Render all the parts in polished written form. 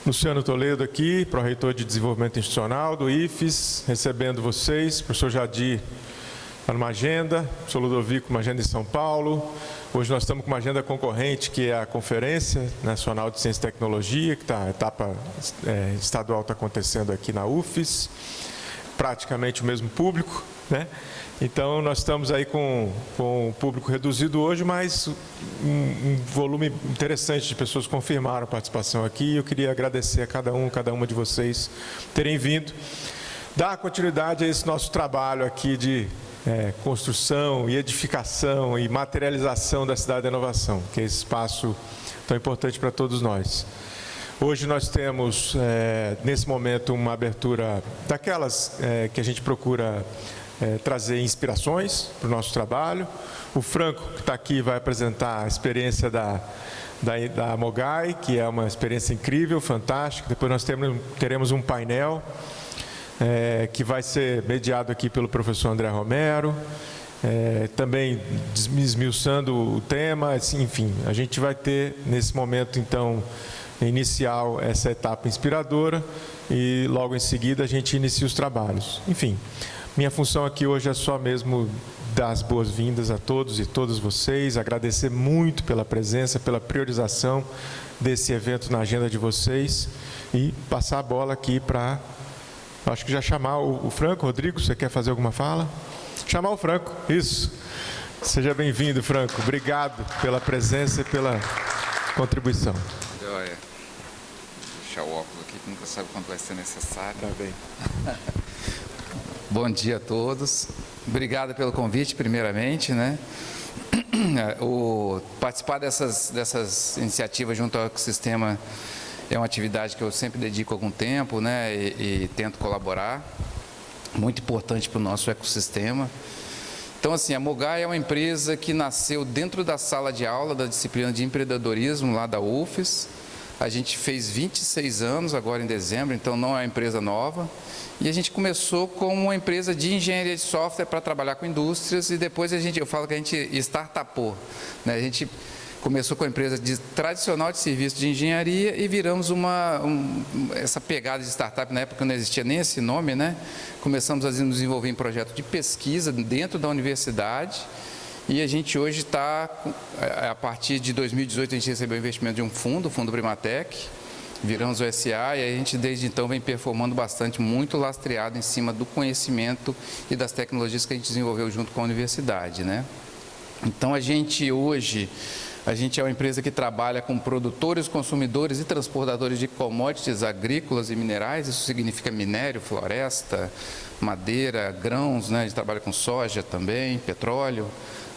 Luciano Toledo aqui, pró-reitor de Desenvolvimento Institucional do IFES, recebendo vocês, professor Jadir está numa agenda, professor Ludovico uma agenda em São Paulo. Hoje nós estamos com uma agenda concorrente, que é a Conferência Nacional de Ciência e Tecnologia, que a etapa estadual está acontecendo aqui na UFES, praticamente o mesmo público, né? Então, nós estamos aí com um público reduzido hoje, mas um volume interessante de pessoas confirmaram a participação aqui. Eu queria agradecer a cada uma de vocês terem vindo. Dar continuidade a esse nosso trabalho aqui de construção e edificação e materialização da Cidade da Inovação, que é esse espaço tão importante para todos nós. Hoje nós temos, nesse momento, uma abertura daquelas que a gente procura trazer inspirações para o nosso trabalho. O Franco, que está aqui, vai apresentar a experiência da Mogai, que é uma experiência incrível, fantástica. Depois nós teremos um painel que vai ser mediado aqui pelo professor André Romero, também esmiuçando o tema. Enfim, a gente vai ter, nesse momento, então, inicial, essa etapa inspiradora, e logo em seguida a gente inicia os trabalhos. Enfim, minha função aqui hoje é só mesmo dar as boas-vindas a todos e todas vocês, agradecer muito pela presença, pela priorização desse evento na agenda de vocês e passar a bola aqui para, acho que já chamar o Franco. Rodrigo, você quer fazer alguma fala? Chamar o Franco, isso. Seja bem-vindo, Franco. Obrigado pela presença e pela contribuição. Joia. Deixar o óculos aqui, que nunca sabe quando vai ser necessário. Tá bem. Bom dia a todos. Obrigado pelo convite, primeiramente, né? Participar dessas iniciativas junto ao ecossistema é uma atividade que eu sempre dedico algum tempo, né? E tento colaborar. Muito importante para o nosso ecossistema. Então, assim, a Mogai é uma empresa que nasceu dentro da sala de aula da disciplina de empreendedorismo lá da UFES. A gente fez 26 anos agora em dezembro, então não é uma empresa nova. E a gente começou como uma empresa de engenharia de software para trabalhar com indústrias, e depois eu falo que a gente startupou, né? A gente começou com a empresa tradicional de serviço de engenharia e viramos essa pegada de startup. Na época não existia nem esse nome, né? Começamos a nos desenvolver em projeto de pesquisa dentro da universidade, e a gente hoje está, a partir de 2018, a gente recebeu investimento de um fundo, o Fundo Primatec, viramos o SA, e a gente desde então vem performando bastante, muito lastreado em cima do conhecimento e das tecnologias que a gente desenvolveu junto com a universidade, né? Então a gente é uma empresa que trabalha com produtores, consumidores e transportadores de commodities agrícolas e minerais. Isso significa minério, floresta, madeira, grãos, né? A gente trabalha com soja também, petróleo.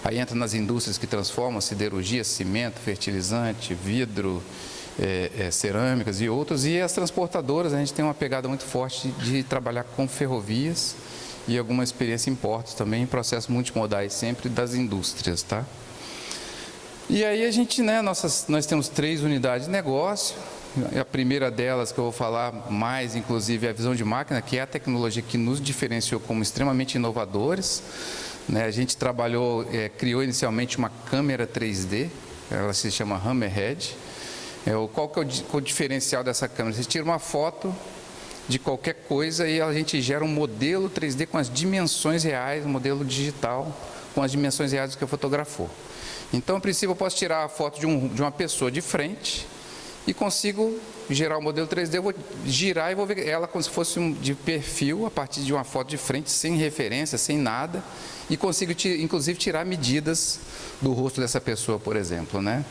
Aí entra nas indústrias que transformam siderurgia, cimento, fertilizante, vidro, cerâmicas e outros. E as transportadoras, a gente tem uma pegada muito forte de trabalhar com ferrovias e alguma experiência em portos também, em processos multimodais sempre das indústrias, tá? E aí a gente, né, nós temos 3 unidades de negócio. A primeira delas, que eu vou falar mais, inclusive, é a visão de máquina, que é a tecnologia que nos diferenciou como extremamente inovadores, né? A gente criou inicialmente uma câmera 3D, ela se chama Hammerhead. Qual que é o diferencial dessa câmera? Você tira uma foto de qualquer coisa e a gente gera um modelo 3D com as dimensões reais, um modelo digital com as dimensões reais do que fotografou. Então, a princípio, eu posso tirar a foto de uma pessoa de frente e consigo gerar o modelo 3D, eu vou girar e vou ver ela como se fosse de perfil, a partir de uma foto de frente, sem referência, sem nada, e consigo, inclusive, tirar medidas do rosto dessa pessoa, por exemplo, né?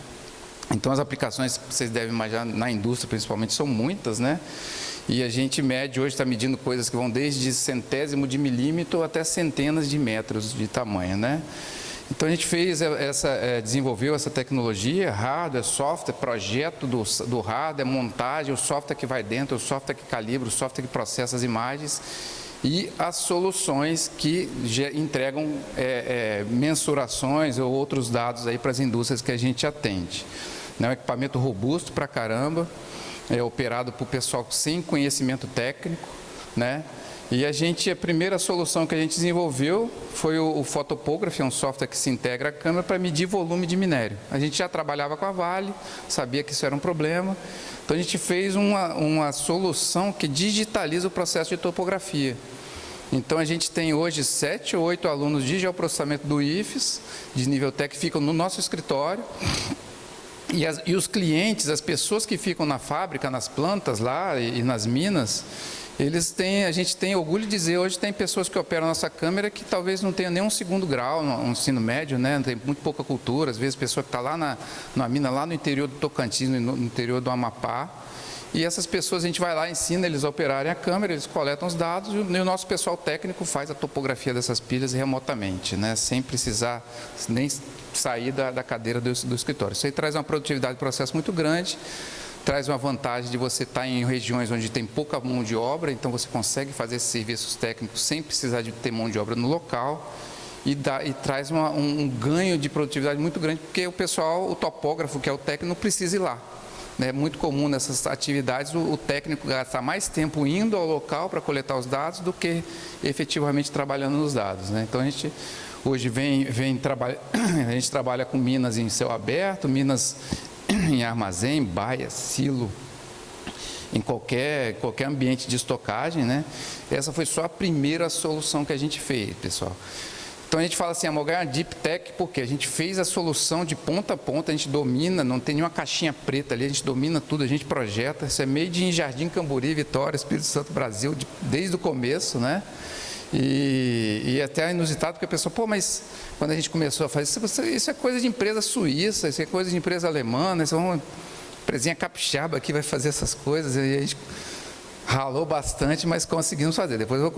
Então, as aplicações, vocês devem imaginar, na indústria principalmente, são muitas, né? E a gente mede, hoje está medindo coisas que vão desde centésimo de milímetro até centenas de metros de tamanho, né? Então a gente desenvolveu essa tecnologia, hardware, software, projeto do hardware, montagem, o software que vai dentro, o software que calibra, o software que processa as imagens e as soluções que entregam mensurações ou outros dados aí para as indústrias que a gente atende. É um equipamento robusto pra caramba, operado por pessoal sem conhecimento técnico, né? E a primeira solução que a gente desenvolveu foi o Photopography, um software que se integra à câmera para medir volume de minério. A gente já trabalhava com a Vale, sabia que isso era um problema, então a gente fez uma solução que digitaliza o processo de topografia. Então a gente tem hoje 7 ou 8 alunos de geoprocessamento do IFES, de nível técnico, que ficam no nosso escritório. E os clientes, as pessoas que ficam na fábrica, nas plantas lá e nas minas, a gente tem orgulho de dizer, hoje tem pessoas que operam a nossa câmera que talvez não tenham nem um segundo grau, um ensino médio, né? Tem muito pouca cultura, às vezes pessoa que está lá na mina, lá no interior do Tocantins, no interior do Amapá, e essas pessoas a gente vai lá, ensina eles a operarem a câmera, eles coletam os dados e o nosso pessoal técnico faz a topografia dessas pilhas remotamente, né? Sem precisar nem sair da cadeira do escritório. Isso aí traz uma produtividade do processo muito grande, traz uma vantagem de você estar em regiões onde tem pouca mão de obra, então você consegue fazer esses serviços técnicos sem precisar de ter mão de obra no local, e traz um ganho de produtividade muito grande, porque o topógrafo, que é o técnico, não precisa ir lá. É muito comum nessas atividades o técnico gastar mais tempo indo ao local para coletar os dados do que efetivamente trabalhando nos dados, né? Então a gente hoje a gente trabalha com minas em céu aberto, minas em armazém, baia, silo, em qualquer ambiente de estocagem, né? Essa foi só a primeira solução que a gente fez, pessoal. Então a gente fala assim, a Mogai é uma Deep Tech, porque a gente fez a solução de ponta a ponta, a gente domina, não tem nenhuma caixinha preta ali, a gente domina tudo, a gente projeta, isso é made in Jardim Camburi, Vitória, Espírito Santo, Brasil, desde o começo, né? E até é inusitado, porque a pessoa, pô, mas quando a gente começou a fazer isso é coisa de empresa suíça, isso é coisa de empresa alemã, isso é uma empresinha capixaba que vai fazer essas coisas, e a gente ralou bastante, mas conseguimos fazer. Depois eu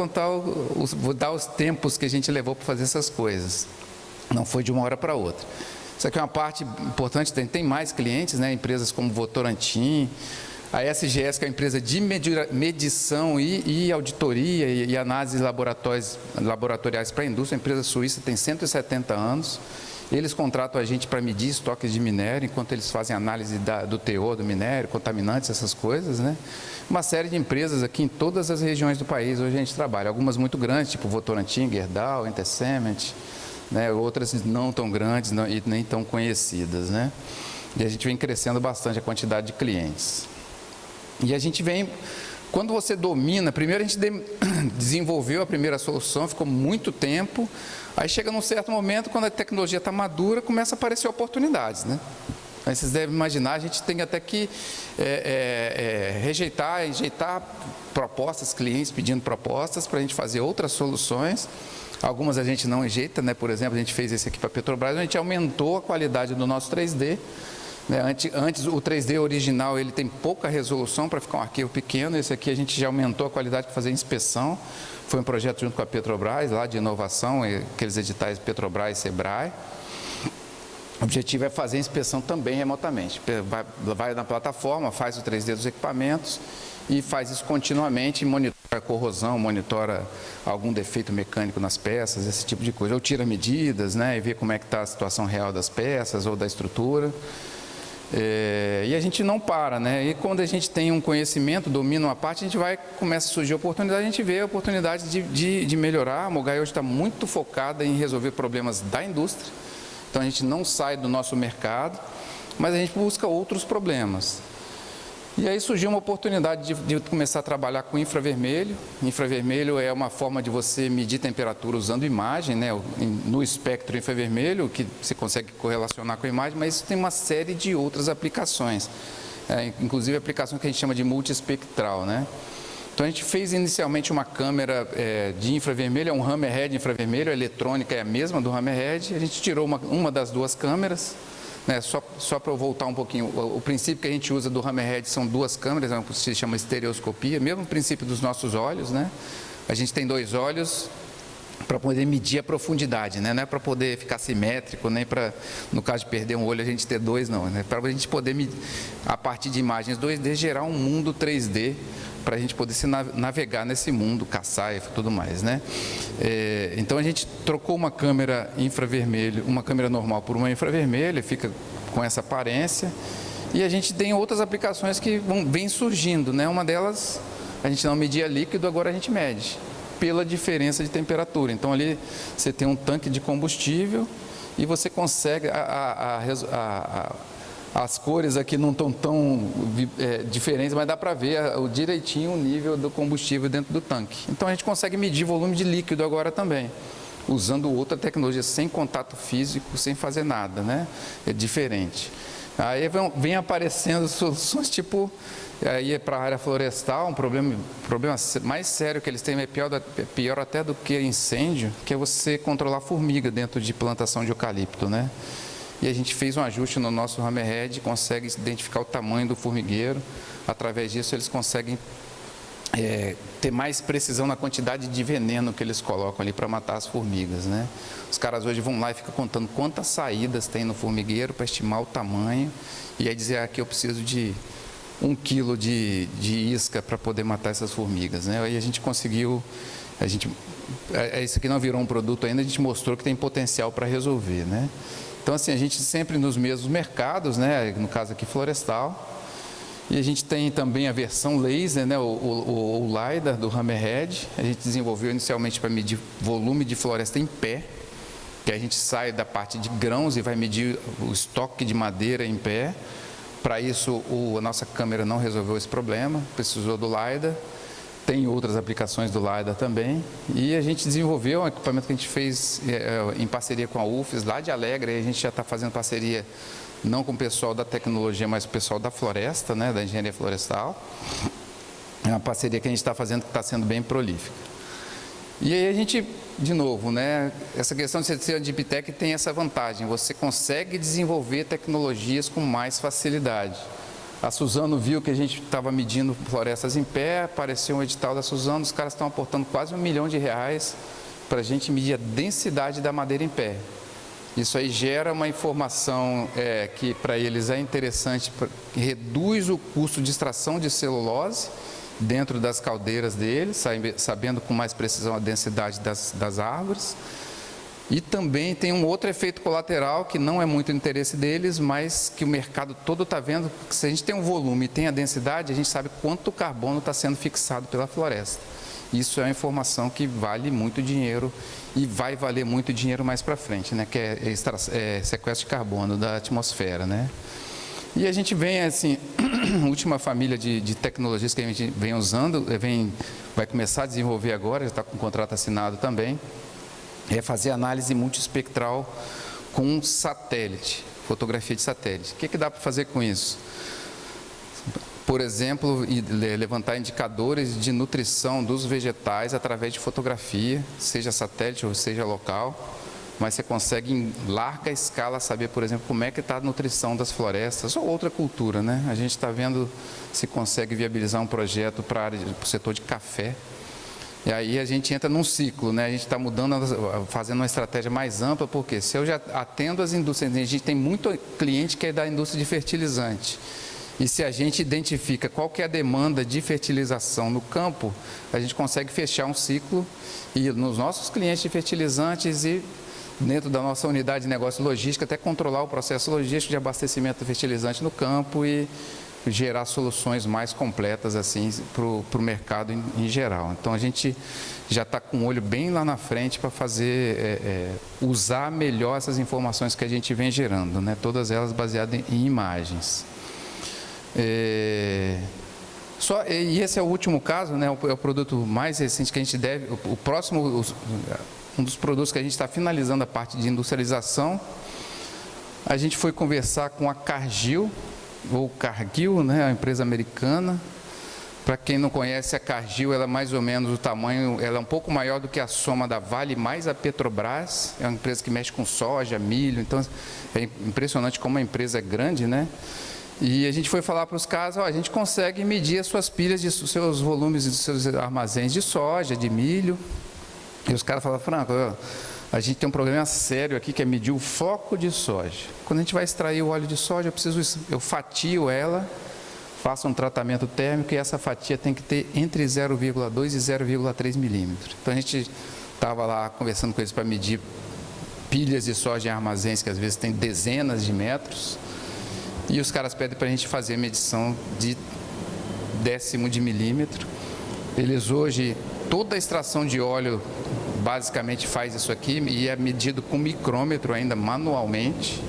vou dar os tempos que a gente levou para fazer essas coisas. Não foi de uma hora para outra. Isso aqui é uma parte importante, tem mais clientes, né? Empresas como Votorantim, a SGS, que é a empresa de medição e auditoria e análise laboratoriais para a indústria, a empresa suíça, tem 170 anos. Eles contratam a gente para medir estoques de minério, enquanto eles fazem análise do teor do minério, contaminantes, essas coisas, né? Uma série de empresas aqui em todas as regiões do país, hoje a gente trabalha. Algumas muito grandes, tipo Votorantim, Gerdau, Intercement, né? Outras não tão grandes e nem tão conhecidas, né? E a gente vem crescendo bastante a quantidade de clientes. E a gente vem... Quando você domina, primeiro a gente desenvolveu a primeira solução, ficou muito tempo, aí chega num certo momento, quando a tecnologia está madura, começa a aparecer oportunidades, né? Aí vocês devem imaginar, a gente tem até que rejeitar propostas, clientes pedindo propostas para a gente fazer outras soluções. Algumas a gente não rejeita, né? Por exemplo, a gente fez esse aqui para a Petrobras, a gente aumentou a qualidade do nosso 3D. Antes, o 3D original ele tem pouca resolução para ficar um arquivo pequeno. Esse aqui a gente já aumentou a qualidade para fazer inspeção. Foi um projeto junto com a Petrobras, lá de inovação, aqueles editais Petrobras e Sebrae. O objetivo é fazer a inspeção também remotamente. Vai na plataforma, faz o 3D dos equipamentos e faz isso continuamente, monitora a corrosão, monitora algum defeito mecânico nas peças, esse tipo de coisa. Ou tira medidas, né, e vê como é que está a situação real das peças ou da estrutura. E a gente não para, né? E quando a gente tem um conhecimento, domina uma parte, a gente começa a surgir oportunidade, a gente vê a oportunidade de melhorar. A Mogai hoje está muito focada em resolver problemas da indústria, então a gente não sai do nosso mercado, mas a gente busca outros problemas. E aí surgiu uma oportunidade de começar a trabalhar com infravermelho. Infravermelho é uma forma de você medir temperatura usando imagem, né? No espectro infravermelho, que você consegue correlacionar com a imagem, mas isso tem uma série de outras aplicações, inclusive aplicações que a gente chama de multiespectral, né? Então a gente fez inicialmente uma câmera de infravermelho, é um hammerhead infravermelho, a eletrônica é a mesma do hammerhead, a gente tirou uma das duas câmeras. Só para eu voltar um pouquinho, o princípio que a gente usa do hammerhead são duas câmeras, se chama estereoscopia, mesmo princípio dos nossos olhos, né? A gente tem dois olhos para poder medir a profundidade, né? Não é para poder ficar simétrico, nem para, no caso de perder um olho, a gente ter dois, não. Né? Para a gente poder, a partir de imagens 2D, gerar um mundo 3D, para a gente poder se navegar nesse mundo, caçar e tudo mais, né? Então a gente trocou uma câmera infravermelho, uma câmera normal por uma infravermelha, fica com essa aparência, e a gente tem outras aplicações que vêm surgindo, né? Uma delas, a gente não media líquido, agora a gente mede. pela diferença de temperatura. Então ali você tem um tanque de combustível e você consegue, as cores aqui não estão tão diferentes, mas dá para ver direitinho o nível do combustível dentro do tanque. Então a gente consegue medir volume de líquido agora também, usando outra tecnologia, sem contato físico, sem fazer nada, né? É diferente. Aí vem aparecendo soluções tipo, aí para a área florestal, um problema mais sério que eles têm, é pior até do que incêndio, que é você controlar formiga dentro de plantação de eucalipto, né? E a gente fez um ajuste no nosso hammerhead, consegue identificar o tamanho do formigueiro, através disso eles conseguem ter mais precisão na quantidade de veneno que eles colocam ali para matar as formigas, né? Os caras hoje vão lá e ficam contando quantas saídas tem no formigueiro para estimar o tamanho e aí dizer que eu preciso de 1 quilo de isca para poder matar essas formigas, né? Aí a gente conseguiu, isso aqui não virou um produto ainda, a gente mostrou que tem potencial para resolver, né? Então assim, a gente sempre nos mesmos mercados, né? No caso aqui florestal. E a gente tem também a versão laser, né, o LiDAR do hammerhead. A gente desenvolveu inicialmente para medir volume de floresta em pé, que a gente sai da parte de grãos e vai medir o estoque de madeira em pé. Para isso, a nossa câmera não resolveu esse problema, precisou do LiDAR. Tem outras aplicações do LiDAR também. E a gente desenvolveu um equipamento que a gente fez em parceria com a UFES, lá de Alegre. E a gente já está fazendo parceria não com o pessoal da tecnologia, mas com o pessoal da floresta, né, da engenharia florestal. É uma parceria que a gente está fazendo que está sendo bem prolífica. E aí a gente, de novo, né, essa questão de ser uma Deep Tech tem essa vantagem, você consegue desenvolver tecnologias com mais facilidade. A Suzano viu que a gente estava medindo florestas em pé, apareceu um edital da Suzano, os caras estão aportando quase R$1 milhão para a gente medir a densidade da madeira em pé. Isso aí gera uma informação que para eles é interessante, que reduz o custo de extração de celulose dentro das caldeiras deles, sabendo com mais precisão a densidade das árvores. E também tem um outro efeito colateral que não é muito interesse deles, mas que o mercado todo está vendo, que se a gente tem um volume e tem a densidade, a gente sabe quanto carbono está sendo fixado pela floresta. Isso é uma informação que vale muito dinheiro e vai valer muito dinheiro mais para frente, né? Que é sequestro de carbono da atmosfera, né? E a gente vem, assim, a última família de tecnologias que a gente vem usando, vai começar a desenvolver agora, já está com o contrato assinado também, é fazer análise multiespectral com satélite, fotografia de satélite. O que dá para fazer com isso? Por exemplo, levantar indicadores de nutrição dos vegetais através de fotografia, seja satélite ou seja local, mas você consegue em larga escala saber, por exemplo, como é que está a nutrição das florestas ou outra cultura, né? A gente está vendo se consegue viabilizar um projeto para o setor de café. E aí a gente entra num ciclo, né? A gente está mudando, fazendo uma estratégia mais ampla, porque se eu já atendo as indústrias, a gente tem muito cliente que é da indústria de fertilizante. E se a gente identifica qual que é a demanda de fertilização no campo, a gente consegue fechar um ciclo e nos nossos clientes de fertilizantes e dentro da nossa unidade de negócio logística, até controlar o processo logístico de abastecimento de fertilizante no campo e gerar soluções mais completas assim para o mercado em geral. Então a gente já está com o olho bem lá na frente para fazer, usar melhor essas informações que a gente vem gerando, né? Todas elas baseadas em imagens. E esse é o último caso, né? É o produto mais recente que a gente deve. O próximo, um dos produtos que a gente está finalizando a parte de industrialização. A gente foi conversar com a Cargill, ou Cargill, né? A empresa americana. Para quem não conhece, a Cargill, ela é mais ou menos o tamanho, ela é um pouco maior do que a soma da Vale mais a Petrobras. É uma empresa que mexe com soja, milho. Então é impressionante como a empresa é grande, né? E a gente foi falar para os caras, a gente consegue medir as suas pilhas, os seus volumes dos seus armazéns de soja, de milho. E os caras falaram, Franco, a gente tem um problema sério aqui que é medir o floco de soja. Quando a gente vai extrair o óleo de soja, eu fatio ela, faço um tratamento térmico e essa fatia tem que ter entre 0,2 e 0,3 milímetros. Então a gente estava lá conversando com eles para medir pilhas de soja em armazéns que às vezes tem dezenas de metros. E os caras pedem para a gente fazer medição de décimo de milímetro. Eles hoje toda a extração de óleo basicamente faz isso aqui e é medido com micrômetro ainda manualmente.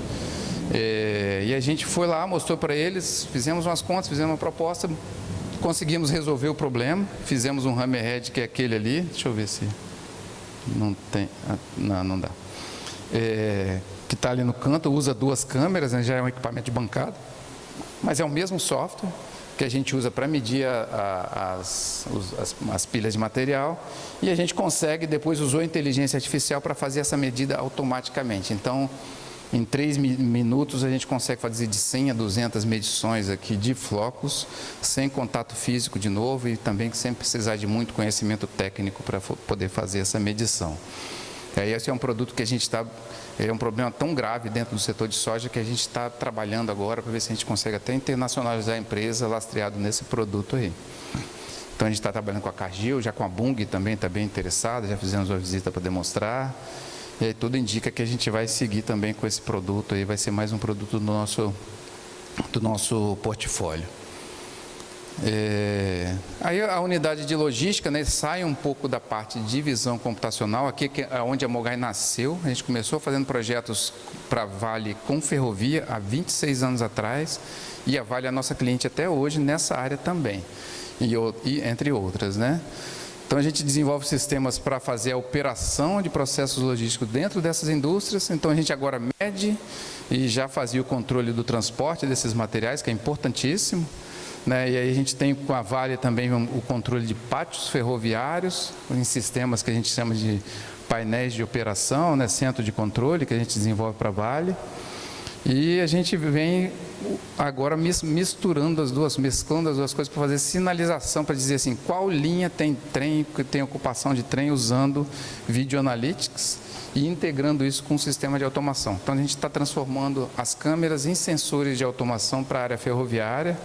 E a gente foi lá, mostrou para eles, fizemos umas contas, fizemos uma proposta, conseguimos resolver o problema, fizemos um hammerhead que é aquele ali, deixa eu ver se não tem, não dá, que está ali no canto, usa 2 câmeras, né, já é um equipamento de bancada, mas é o mesmo software que a gente usa para medir as pilhas de material, e a gente consegue, depois usou inteligência artificial para fazer essa medida automaticamente. Então, em 3 minutos a gente consegue fazer de 100 a 200 medições aqui de flocos, sem contato físico de novo e também sem precisar de muito conhecimento técnico para poder fazer essa medição. Esse é um produto que a gente está... É um problema tão grave dentro do setor de soja que a gente está trabalhando agora para ver se a gente consegue até internacionalizar a empresa lastreado nesse produto aí. Então a gente está trabalhando com a Cargill, já com a Bunge também está bem interessada, já fizemos uma visita para demonstrar. E aí tudo indica que a gente vai seguir também com esse produto aí, vai ser mais um produto do nosso portfólio. Aí a unidade de logística, né, sai um pouco da parte de visão computacional, aqui é onde a Mogai nasceu. A gente começou fazendo projetos para a Vale com ferrovia há 26 anos atrás, e a Vale é a nossa cliente até hoje nessa área também, e entre outras, né? Então a gente desenvolve sistemas para fazer a operação de processos logísticos dentro dessas indústrias. Então a gente agora mede e já fazia o controle do transporte desses materiais, que é importantíssimo, né? E aí a gente tem com a Vale também o controle de pátios ferroviários, em sistemas que a gente chama de painéis de operação, né? Centro de controle que a gente desenvolve para a Vale. E a gente vem agora mesclando as duas coisas para fazer sinalização, para dizer assim, qual linha tem trem, que tem ocupação de trem, usando Video Analytics e integrando isso com um sistema de automação. Então a gente está transformando as câmeras em sensores de automação para a área ferroviária,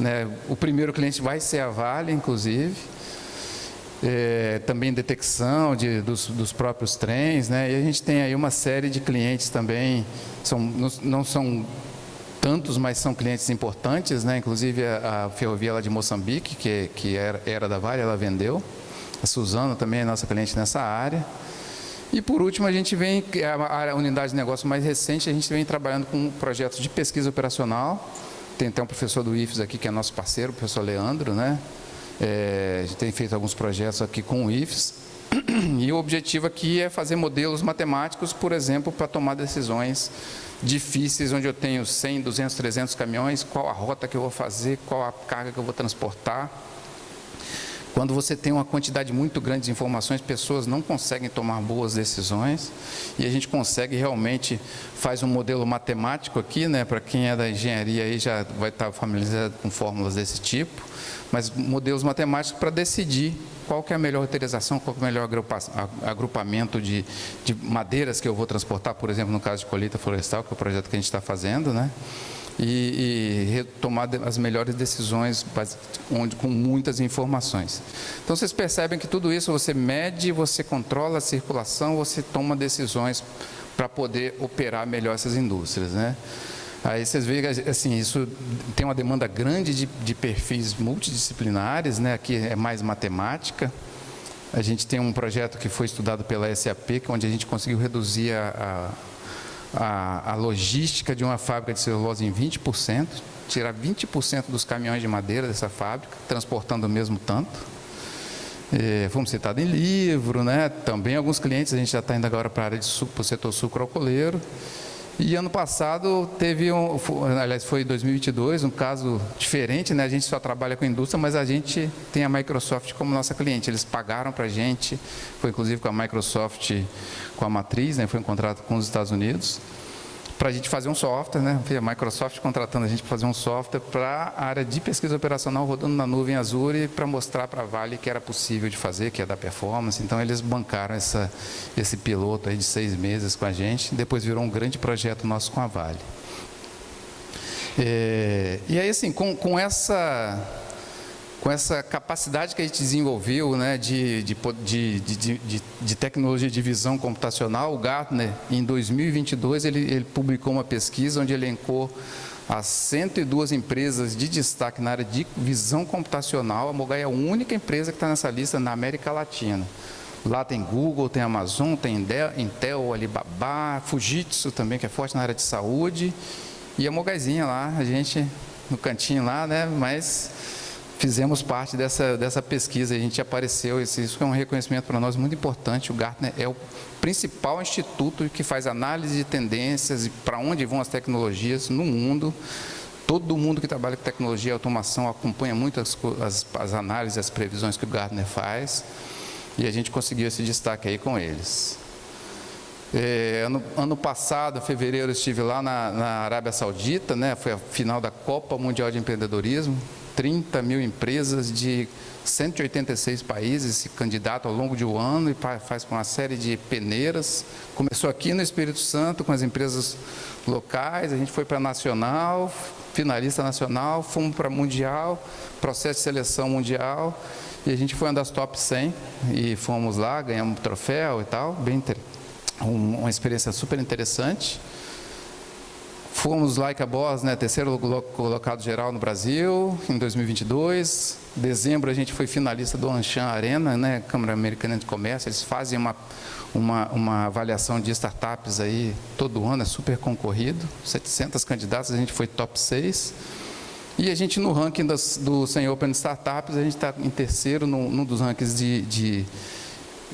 né? O primeiro cliente vai ser a Vale, inclusive. Também detecção dos próprios trens, né? E a gente tem aí uma série de clientes também, não são tantos, mas são clientes importantes, né? Inclusive a ferrovia lá de Moçambique, que era da Vale, ela vendeu. A Suzano também é nossa cliente nessa área. E por último, a gente vem, a unidade de negócio mais recente, a gente vem trabalhando com projetos de pesquisa operacional. Tem até um professor do IFES aqui, que é nosso parceiro, o professor Leandro, né? A gente tem feito alguns projetos aqui com o IFES, e o objetivo aqui é fazer modelos matemáticos, por exemplo, para tomar decisões difíceis, onde eu tenho 100, 200, 300 caminhões, qual a rota que eu vou fazer, qual a carga que eu vou transportar. Quando você tem uma quantidade muito grande de informações, pessoas não conseguem tomar boas decisões, e a gente consegue realmente, faz um modelo matemático aqui, né? Para quem é da engenharia aí já vai estar familiarizado com fórmulas desse tipo, mas modelos matemáticos para decidir qual que é a melhor roteirização, qual que é o melhor agrupamento de madeiras que eu vou transportar, por exemplo, no caso de colheita florestal, que é o projeto que a gente está fazendo, né? E retomar as melhores decisões com muitas informações. Então vocês percebem que tudo isso você mede, você controla a circulação, você toma decisões para poder operar melhor essas indústrias, né? Aí vocês veem que assim, isso tem uma demanda grande de perfis multidisciplinares, né? Aqui é mais matemática. A gente tem um projeto que foi estudado pela SAP, onde a gente conseguiu reduzir a logística de uma fábrica de celulose em 20%, tirar 20% dos caminhões de madeira dessa fábrica, transportando o mesmo tanto. Fomos citados em livro, né? Também alguns clientes, a gente já está indo agora para a área para o setor sucroalcooleiro. E ano passado aliás, foi em 2022, um caso diferente, né? A gente só trabalha com indústria, mas a gente tem a Microsoft como nossa cliente. Eles pagaram para a gente, foi inclusive com a Microsoft, com a matriz, né? Foi um contrato com os Estados Unidos, para a gente fazer um software, né? A Microsoft contratando a gente para fazer um software para a área de pesquisa operacional rodando na nuvem Azure, para mostrar para a Vale que era possível de fazer, que ia dar performance. Então eles bancaram esse piloto aí de 6 meses com a gente, depois virou um grande projeto nosso com a Vale. E aí assim, com com essa capacidade que a gente desenvolveu, né, de tecnologia de visão computacional, o Gartner, em 2022, ele publicou uma pesquisa onde elencou as 102 empresas de destaque na área de visão computacional. A Mogai é a única empresa que está nessa lista na América Latina. Lá tem Google, tem Amazon, tem Intel, Alibaba, Fujitsu também, que é forte na área de saúde, e a Mogaizinha lá, a gente no cantinho lá, né, mas fizemos parte dessa pesquisa, a gente apareceu, isso é um reconhecimento para nós muito importante. O Gartner é o principal instituto que faz análise de tendências e para onde vão as tecnologias no mundo. Todo mundo que trabalha com tecnologia e automação acompanha muito as análises, as previsões que o Gartner faz, e a gente conseguiu esse destaque aí com eles. Ano passado, em fevereiro, eu estive lá na Arábia Saudita, né? Foi a final da Copa Mundial de Empreendedorismo. 30 mil empresas de 186 países se candidatam ao longo de um ano e faz com uma série de peneiras. Começou aqui no Espírito Santo com as empresas locais, a gente foi para nacional, finalista nacional, fomos para mundial, processo de seleção mundial, e a gente foi uma das top 100 e fomos lá, ganhamos um troféu e tal, uma experiência super interessante. Fomos Like a Boss, né, terceiro colocado geral no Brasil, em 2022. Em dezembro, a gente foi finalista do Anshan Arena, né, Câmara Americana de Comércio. Eles fazem uma avaliação de startups aí todo ano, é super concorrido. 700 candidatos, a gente foi top 6. E a gente, no ranking do 100 Open Startups, a gente está em terceiro num dos rankings de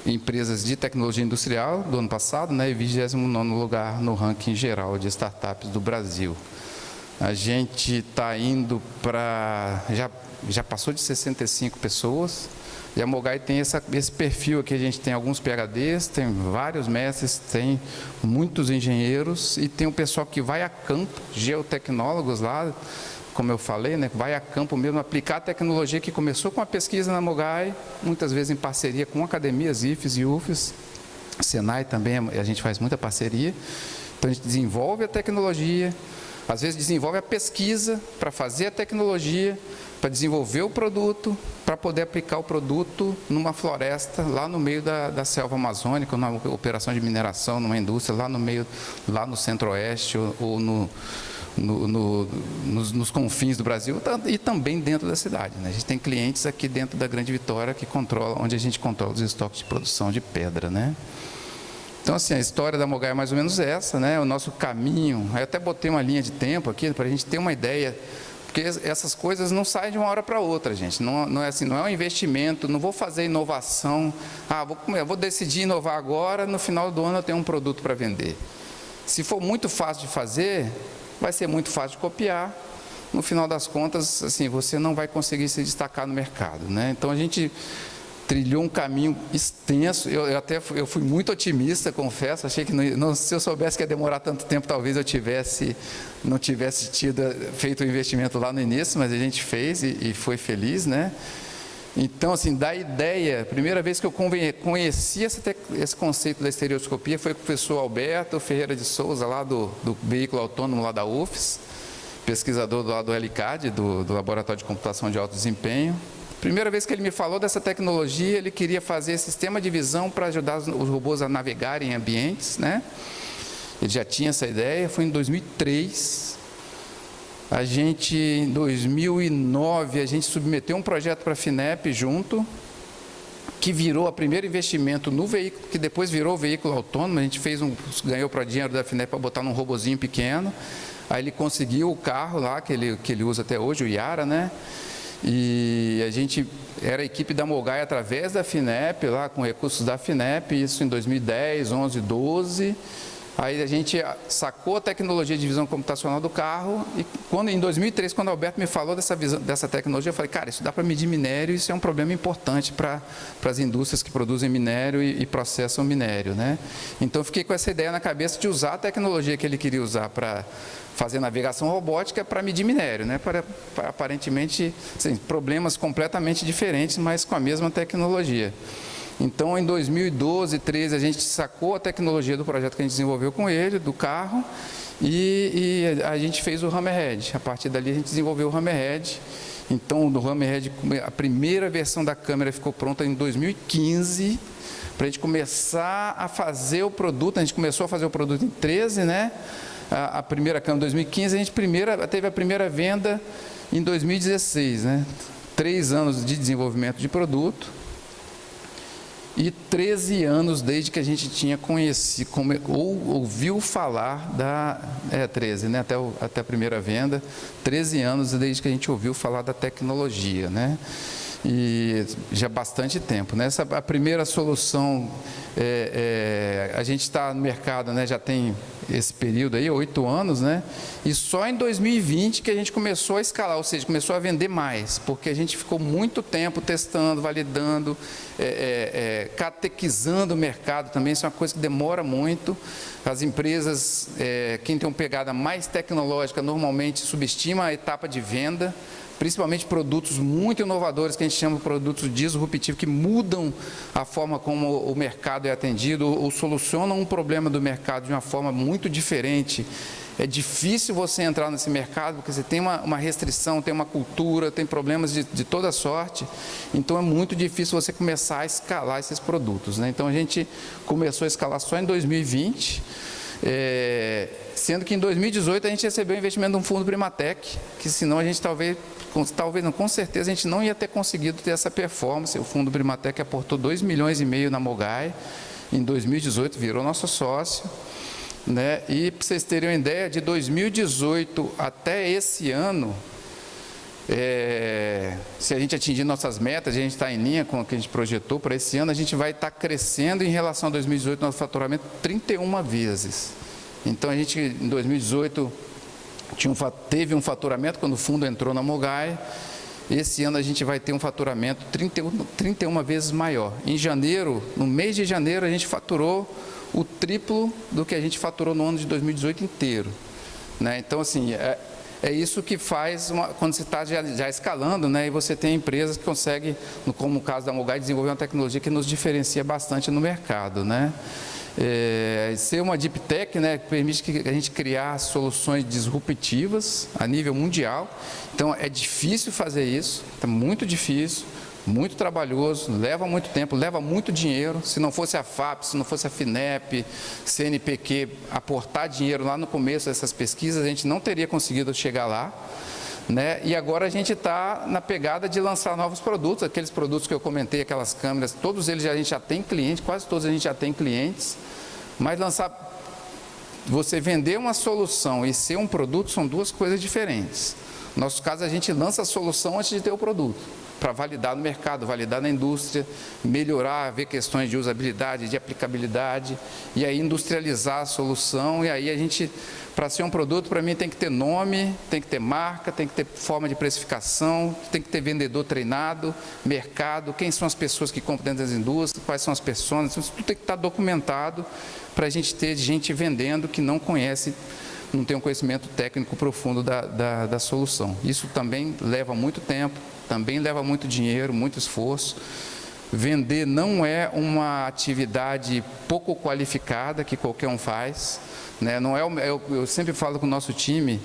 empresas de tecnologia industrial do ano passado, né, e 29º lugar no ranking geral de startups do Brasil. A gente está indo para... Já passou de 65 pessoas, e a Mogai tem esse perfil aqui. A gente tem alguns PhDs, tem vários mestres, tem muitos engenheiros, e tem um pessoal que vai a campo, geotecnólogos lá, como eu falei, né, vai a campo mesmo, aplicar a tecnologia que começou com a pesquisa na Mogai, muitas vezes em parceria com academias, IFES e UFES, Senai também, a gente faz muita parceria. Então a gente desenvolve a tecnologia, às vezes desenvolve a pesquisa para fazer a tecnologia, para desenvolver o produto, para poder aplicar o produto numa floresta, lá no meio da selva amazônica, numa operação de mineração, numa indústria, lá no meio, lá no centro-oeste ou nos confins do Brasil e também dentro da cidade, né? A gente tem clientes aqui dentro da Grande Vitória que onde a gente controla os estoques de produção de pedra, né? Então, assim, a história da Mogai é mais ou menos essa, né? O nosso caminho. Aí eu até botei uma linha de tempo aqui para a gente ter uma ideia, porque essas coisas não saem de uma hora para outra, gente. Não é assim, não é um investimento. Não vou fazer inovação. Vou decidir inovar agora. No final do ano eu tenho um produto para vender. Se for muito fácil de fazer, vai ser muito fácil de copiar. No final das contas, assim, você não vai conseguir se destacar no mercado, né? Então a gente trilhou um caminho extenso. Eu fui muito otimista, confesso. Achei que se eu soubesse que ia demorar tanto tempo, talvez eu não tivesse feito o investimento lá no início, mas a gente fez e foi feliz, né? Então, assim, da ideia, a primeira vez que eu conheci esse conceito da estereoscopia foi com o professor Alberto Ferreira de Souza, lá do veículo autônomo lá da UFES, pesquisador lá do LCAD, do Laboratório de Computação de Alto Desempenho. Primeira vez que ele me falou dessa tecnologia, ele queria fazer sistema de visão para ajudar os robôs a navegarem em ambientes, né? Ele já tinha essa ideia, foi em 2003. Em 2009, a gente submeteu um projeto para a FINEP junto, que virou o primeiro investimento no veículo, que depois virou o veículo autônomo. A gente ganhou para dinheiro da FINEP para botar num robozinho pequeno. Aí ele conseguiu o carro lá, que ele usa até hoje, o Yara, né? E a gente era a equipe da Mogai através da FINEP, lá com recursos da FINEP, isso em 2010, 11, 12. Aí a gente sacou a tecnologia de visão computacional do carro e em 2003, quando o Alberto me falou dessa tecnologia, eu falei, cara, isso dá para medir minério, isso é um problema importante para as indústrias que produzem minério e processam minério, né? Então, fiquei com essa ideia na cabeça de usar a tecnologia que ele queria usar para fazer navegação robótica para medir minério, né? Para aparentemente, assim, problemas completamente diferentes, mas com a mesma tecnologia. Então, em 2012, 2013, a gente sacou a tecnologia do projeto que a gente desenvolveu com ele, do carro, e a gente fez o Hammerhead. A partir dali, a gente desenvolveu o Hammerhead Então, do Hammerhead, a primeira versão da câmera ficou pronta em 2015, para a gente começar a fazer o produto. A gente começou a fazer o produto em 13, né? A primeira câmera em 2015, a gente teve a primeira venda em 2016, né? 3 anos de desenvolvimento de produto e 13 anos desde que a gente tinha conhecido, ou ouviu falar da... 13, né? Até a primeira venda, 13 anos desde que a gente ouviu falar da tecnologia, né? E já há bastante tempo, né? A primeira solução, a gente está no mercado, né? Já tem esse período aí, 8 anos, né? E só em 2020 que a gente começou a escalar, ou seja, começou a vender mais, porque a gente ficou muito tempo testando, validando, catequizando o mercado também. Isso é uma coisa que demora muito. As empresas, quem tem uma pegada mais tecnológica, normalmente subestima a etapa de venda, principalmente produtos muito inovadores, que a gente chama de produtos disruptivos, que mudam a forma como o mercado é atendido, ou solucionam um problema do mercado de uma forma muito diferente. É difícil você entrar nesse mercado, porque você tem uma restrição, tem uma cultura, tem problemas de toda sorte, então é muito difícil você começar a escalar esses produtos, né? Então a gente começou a escalar só em 2020, sendo que em 2018 a gente recebeu o investimento de um fundo Primatec, que senão a gente talvez não, com certeza a gente não ia ter conseguido ter essa performance. O fundo Primatec aportou 2,5 milhões na Mogai, em 2018 virou nosso sócio, né? E para vocês terem uma ideia, de 2018 até esse ano, se a gente atingir nossas metas, a gente está em linha com o que a gente projetou para esse ano, a gente vai estar crescendo em relação a 2018, nosso faturamento 31 vezes. Então a gente em 2018 teve um faturamento quando o fundo entrou na Mogai. Esse ano a gente vai ter um faturamento 31 vezes maior. Em janeiro, no mês de janeiro, a gente faturou o triplo do que a gente faturou no ano de 2018 inteiro, né? Então, assim, é isso que faz, quando você está já escalando, né? E você tem empresas que conseguem, como o caso da Mogai, desenvolver uma tecnologia que nos diferencia bastante no mercado, né? Ser uma Deep Tech, né, permite que a gente criar soluções disruptivas a nível mundial. Então é difícil fazer isso, é muito difícil, muito trabalhoso, leva muito tempo, leva muito dinheiro. Se não fosse a FAP, se não fosse a FINEP, CNPq aportar dinheiro lá no começo dessas pesquisas, a gente não teria conseguido chegar lá, né? E agora a gente está na pegada de lançar novos produtos, aqueles produtos que eu comentei, aquelas câmeras, todos eles a gente já tem cliente, quase todos a gente já tem clientes, mas você vender uma solução e ser um produto são duas coisas diferentes. No nosso caso, a gente lança a solução antes de ter o produto, para validar no mercado, validar na indústria, melhorar, ver questões de usabilidade, de aplicabilidade, e aí industrializar a solução. E aí a gente, para ser um produto, para mim tem que ter nome, tem que ter marca, tem que ter forma de precificação, tem que ter vendedor treinado, mercado, quem são as pessoas que compram dentro das indústrias, quais são as pessoas, isso tudo tem que estar documentado para a gente ter gente vendendo que não conhece, não tem um conhecimento técnico profundo da solução. Isso também leva muito tempo, também leva muito dinheiro, muito esforço. Vender não é uma atividade pouco qualificada que qualquer um faz, né? Não eu sempre falo com o nosso time,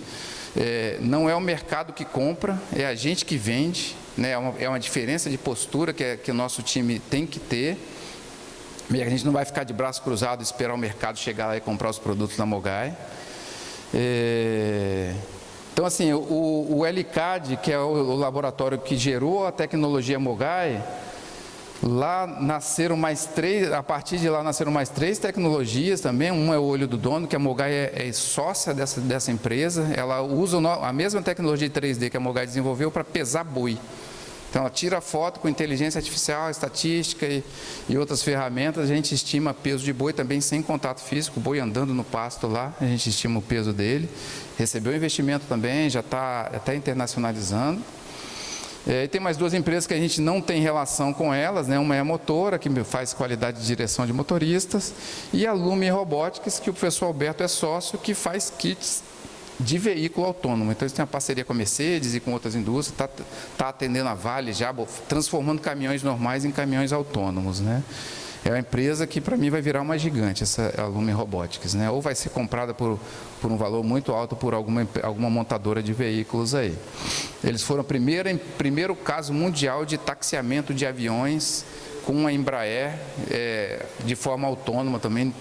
não é o mercado que compra, é a gente que vende, né? É uma diferença de postura que o nosso time tem que ter. E a gente não vai ficar de braço cruzado e esperar o mercado chegar lá e comprar os produtos da Mogai. Então, assim, o LCAD, que é o laboratório que gerou a tecnologia Mogai, lá nasceram mais 3, a partir de lá nasceram mais 3 tecnologias também. Um é o olho do dono, que a Mogai é sócia dessa empresa. Ela usa a mesma tecnologia de 3D que a Mogai desenvolveu para pesar boi. Então, ela tira foto com inteligência artificial, estatística e outras ferramentas. A gente estima peso de boi também sem contato físico, o boi andando no pasto lá, a gente estima o peso dele. Recebeu investimento também, já está até internacionalizando. E tem mais 2 empresas que a gente não tem relação com elas, né? Uma é a Motora, que faz qualidade de direção de motoristas, e a Lume Robotics, que o professor Alberto é sócio, que faz kits de veículo autônomo. Então, eles têm uma parceria com a Mercedes e com outras indústrias, está atendendo a Vale já, transformando caminhões normais em caminhões autônomos, né? é uma empresa que para mim vai virar uma gigante, essa Lumen Robotics, né? Ou vai ser comprada por um valor muito alto por alguma montadora de veículos aí. Eles foram o primeiro caso mundial de taxiamento de aviões com a Embraer de forma autônoma também.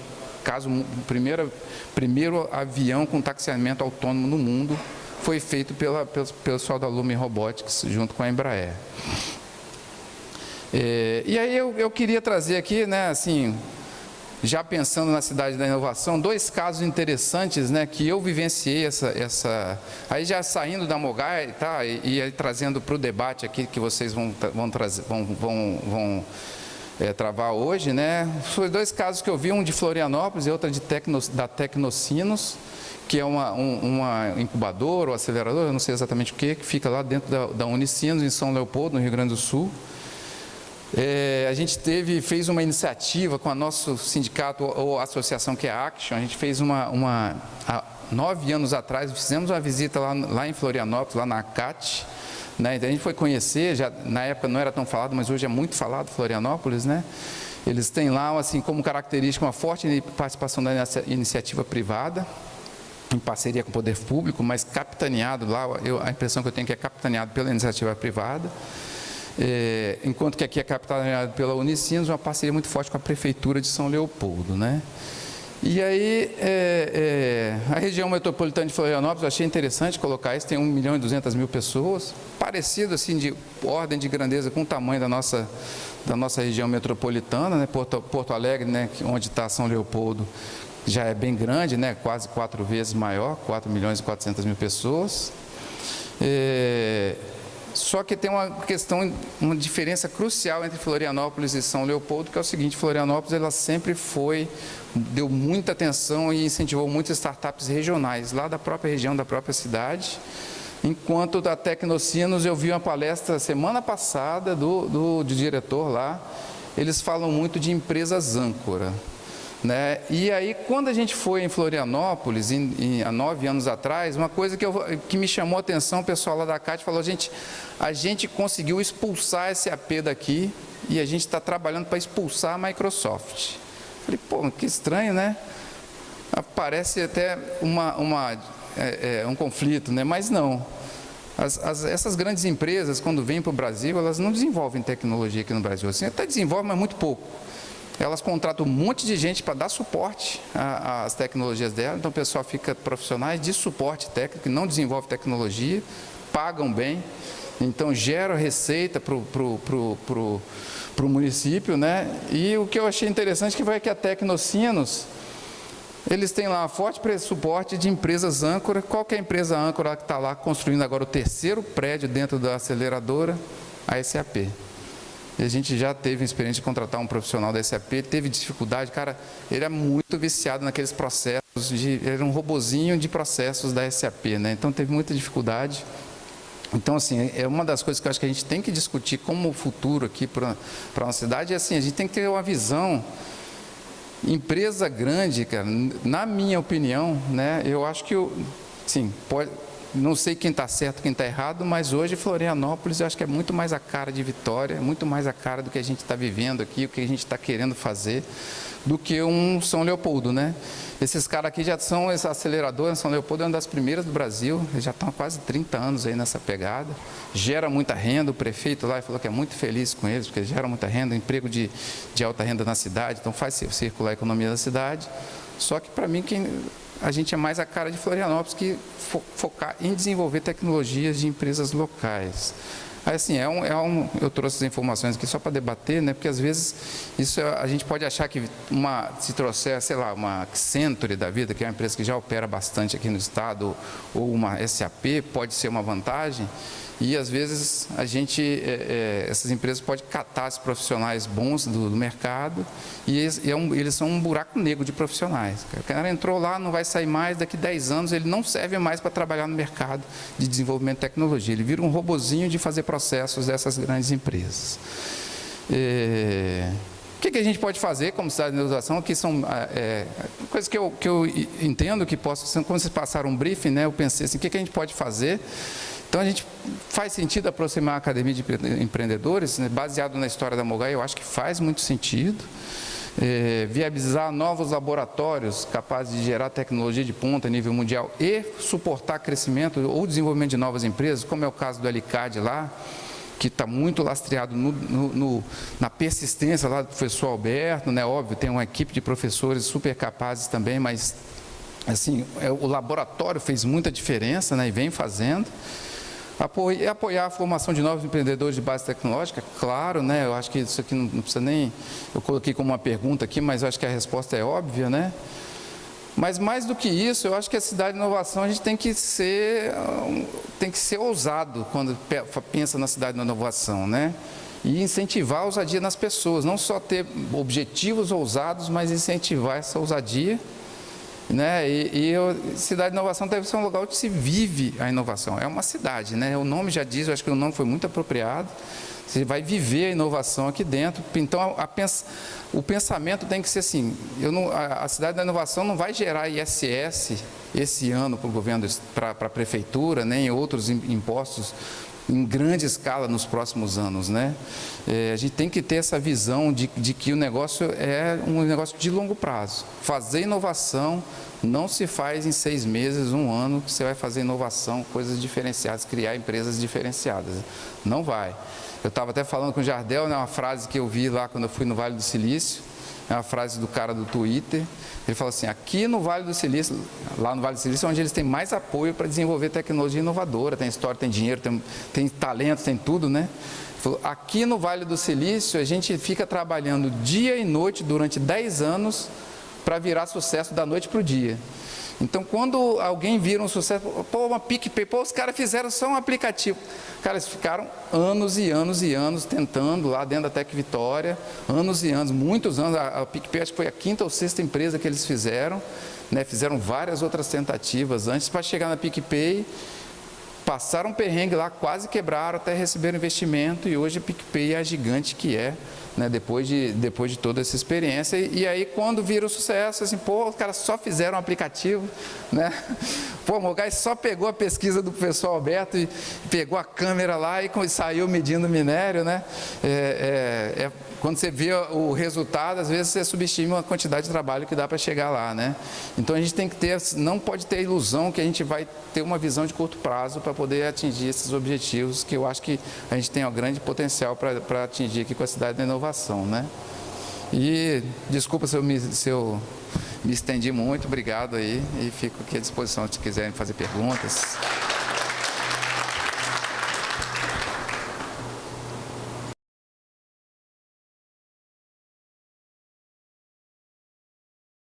Primeiro avião com taxiamento autônomo no mundo foi feito pelo pessoal da Lumen Robotics junto com a Embraer. E aí eu queria trazer aqui, né, assim, já pensando na cidade da inovação, 2 casos interessantes, né, que eu vivenciei aí já saindo da Mogai, tá, e aí trazendo para o debate aqui que vocês vão travar hoje, né? Foi 2 casos que eu vi, um de Florianópolis e outro da Tecnocinos, que é uma incubadora ou aceleradora, eu não sei exatamente o que fica lá dentro da Unicinos, em São Leopoldo, no Rio Grande do Sul. A gente fez uma iniciativa com o nosso sindicato ou associação, que é a Action. A gente fez há 9 anos atrás, fizemos uma visita lá em Florianópolis, lá na ACAT, né? Então a gente foi conhecer, já na época não era tão falado, mas hoje é muito falado, Florianópolis, né? Eles têm lá, assim, como característica, uma forte participação da iniciativa privada, em parceria com o poder público, mas capitaneado lá, a impressão que eu tenho é que é capitaneado pela iniciativa privada. Enquanto que aqui é capitaneado pela Unicinos, uma parceria muito forte com a Prefeitura de São Leopoldo, né? E aí, a região metropolitana de Florianópolis, eu achei interessante colocar isso, tem 1.200.000 pessoas, parecido assim, de ordem de grandeza com o tamanho da nossa região metropolitana, né? Porto Alegre, né, onde está São Leopoldo, já é bem grande, né? Quase 4 vezes maior, 4.400.000 pessoas. Só que tem uma diferença crucial entre Florianópolis e São Leopoldo, que é o seguinte: Florianópolis ela sempre deu muita atenção e incentivou muitas startups regionais, lá da própria região, da própria cidade. Enquanto da Tecnocinos, eu vi uma palestra semana passada do diretor lá, eles falam muito de empresas âncora, né? E aí, quando a gente foi em Florianópolis, há 9 anos atrás, uma coisa que me chamou a atenção, o pessoal lá da CAT falou: a gente conseguiu expulsar a SAP daqui e a gente está trabalhando para expulsar a Microsoft. Falei, pô, que estranho, né? Parece até um conflito, né? Mas não. Essas grandes empresas, quando vêm para o Brasil, elas não desenvolvem tecnologia aqui no Brasil. Assim, até desenvolvem, mas muito pouco. Elas contratam um monte de gente para dar suporte às tecnologias dela. Então, o pessoal fica profissionais de suporte técnico, que não desenvolve tecnologia, pagam bem, então gera receita para o município, né? E o que eu achei interessante é que a Tecnocinos, eles têm lá forte suporte de empresas âncora. Qual que é a empresa âncora que está lá construindo agora o 3º prédio dentro da aceleradora? A SAP. E a gente já teve a experiência de contratar um profissional da SAP, teve dificuldade, cara, ele é muito viciado naqueles processos, ele era um robozinho de processos da SAP, né? Então teve muita dificuldade. Então, assim, é uma das coisas que eu acho que a gente tem que discutir como futuro aqui para a nossa cidade, é assim, a gente tem que ter uma visão. Empresa grande, cara, na minha opinião, né, eu acho que, sim, não sei quem está certo, quem está errado, mas hoje Florianópolis eu acho que é muito mais a cara de Vitória, muito mais a cara do que a gente está vivendo aqui, o que a gente está querendo fazer, do que um São Leopoldo, né? Esses caras aqui já são, essa aceleradora, São Leopoldo é uma das primeiras do Brasil, eles já estão há quase 30 anos aí nessa pegada, gera muita renda, o prefeito lá falou que é muito feliz com eles, porque gera muita renda, emprego de alta renda na cidade, então faz circular a economia da cidade. Só que para mim, a gente é mais a cara de Florianópolis, que focar em desenvolver tecnologias de empresas locais. Aí, assim, eu trouxe as informações aqui só para debater, né? Porque às vezes a gente pode achar que se trouxer, sei lá, uma Accenture da vida, que é uma empresa que já opera bastante aqui no estado, ou uma SAP, pode ser uma vantagem. E às vezes essas empresas podem catar os profissionais bons do mercado e eles são um buraco negro de profissionais. O cara entrou lá, não vai sair mais, daqui 10 anos ele não serve mais para trabalhar no mercado de desenvolvimento de tecnologia. Ele vira um robozinho de fazer processos dessas grandes empresas. O que a gente pode fazer como cidade de inovação? Que são coisas que eu entendo que posso, como vocês passaram um briefing, né? Eu pensei assim, o que a gente pode fazer? Então, a gente faz sentido aproximar a Academia de Empreendedores, né, baseado na história da Mogai, eu acho que faz muito sentido. viabilizar novos laboratórios capazes de gerar tecnologia de ponta a nível mundial e suportar crescimento ou desenvolvimento de novas empresas, como é o caso do Alicad lá, que está muito lastreado na persistência lá do professor Alberto, né? Óbvio, tem uma equipe de professores super capazes também, mas assim, o laboratório fez muita diferença, né? E vem fazendo. Apoiar a formação de novos empreendedores de base tecnológica, claro, né? Eu acho que isso aqui não precisa nem... Eu coloquei como uma pergunta aqui, mas eu acho que a resposta é óbvia, né? Mas mais do que isso, eu acho que a cidade de inovação, a gente tem que ser ousado quando pensa na cidade de inovação, né? E incentivar a ousadia nas pessoas, não só ter objetivos ousados, mas incentivar essa ousadia, né? Cidade de inovação deve ser um lugar onde se vive a inovação. É uma cidade, né? O nome já diz, eu acho que o nome foi muito apropriado. Você vai viver a inovação aqui dentro. Então, o pensamento tem que ser assim: a cidade da inovação não vai gerar ISS esse ano para o governo, para a prefeitura, nem outros impostos em grande escala nos próximos anos, né? A gente tem que ter essa visão de que o negócio é um negócio de longo prazo. Fazer inovação não se faz em 6 meses, 1 ano, que você vai fazer inovação, coisas diferenciadas, criar empresas diferenciadas. Não vai. Eu estava até falando com o Jardel, né, uma frase que eu vi lá quando eu fui no Vale do Silício, é uma frase do cara do Twitter. Ele falou assim: aqui no Vale do Silício, lá no Vale do Silício, é onde eles têm mais apoio para desenvolver tecnologia inovadora, tem história, tem dinheiro, tem talento, tem tudo, né? Ele falou: aqui no Vale do Silício, a gente fica trabalhando dia e noite durante 10 anos para virar sucesso da noite para o dia. Então, quando alguém vira um sucesso, pô, uma PicPay, pô, os caras fizeram só um aplicativo. Cara, eles ficaram anos e anos e anos tentando lá dentro da Tec Vitória, anos e anos, muitos anos. A PicPay acho que foi a 5ª ou 6ª empresa que eles fizeram, né? Fizeram várias outras tentativas antes para chegar na PicPay. Passaram um perrengue lá, quase quebraram, até receberam investimento, e hoje a PicPay é a gigante que é, né, depois de toda essa experiência. E aí, quando vira o sucesso, assim, pô, os caras só fizeram um aplicativo, né? Pô, o Mogai só pegou a pesquisa do professor Alberto e pegou a câmera lá e saiu medindo minério, né? Quando você vê o resultado, às vezes você subestima a quantidade de trabalho que dá para chegar lá, né? Então a gente tem que não pode ter a ilusão que a gente vai ter uma visão de curto prazo para poder atingir esses objetivos, que eu acho que a gente tem um grande potencial para atingir aqui com a cidade da inovação, né? E desculpa se eu me estendi muito, obrigado aí, e fico aqui à disposição se quiserem fazer perguntas.